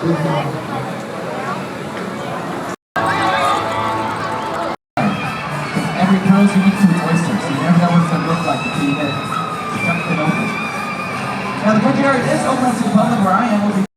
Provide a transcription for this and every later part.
Every girl's unique to its oyster, so you never know what it's going to look like until you get it jumped it open. Now the backyard is open to the public where I am. Will be the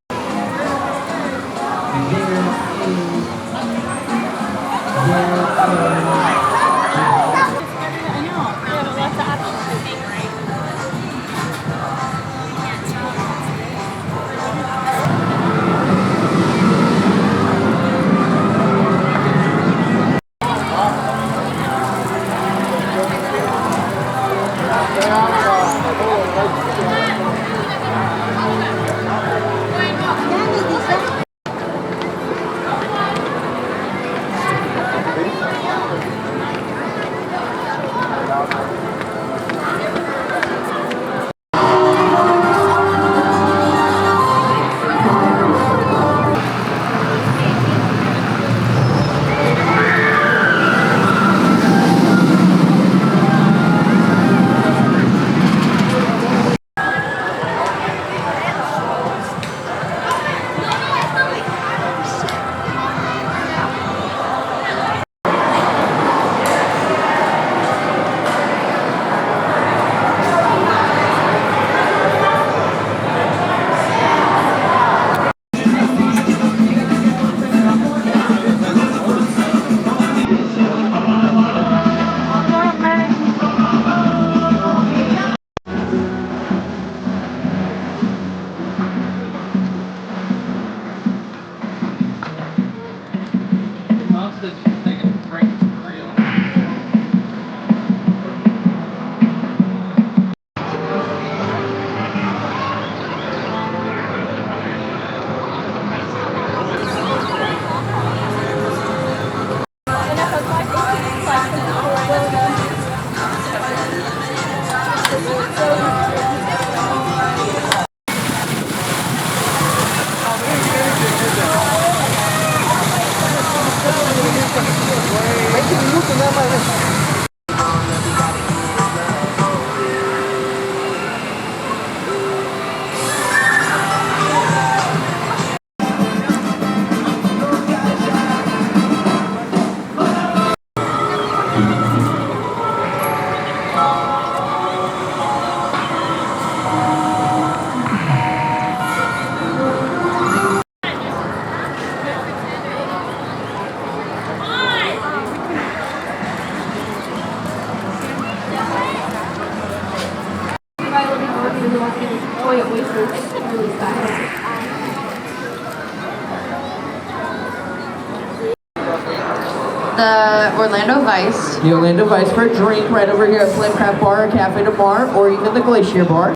Orlando Vice. The Orlando Vice for a drink right over here at Flame Craft Bar, Cafe de Mar, or even the Glacier Bar.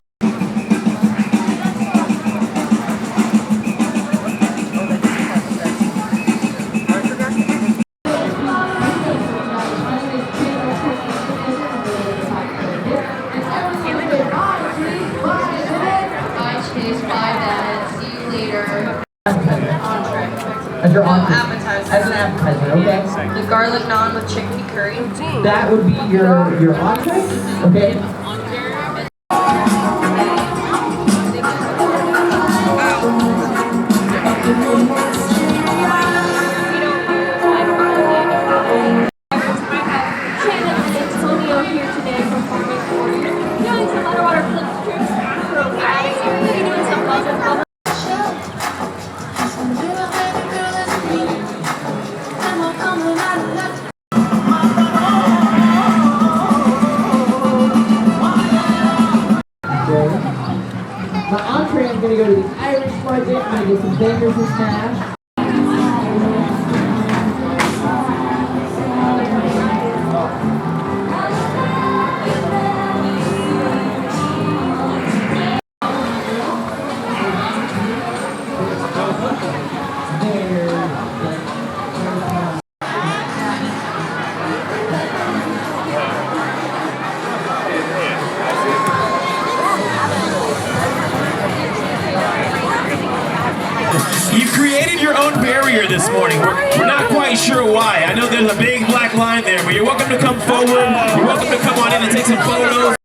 As your entree. Appetizer. As an appetizer, okay? The garlic naan with chickpea curry. That would be your entree, okay? My entree, I'm going to go to the Irish market. I'm going to get some bangers and smash. You created your own barrier this morning. We're not quite sure why. I know there's a big black line there, but you're welcome to come forward. You're welcome to come on in and take some photos.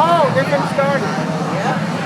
Oh, they've been started. Yeah.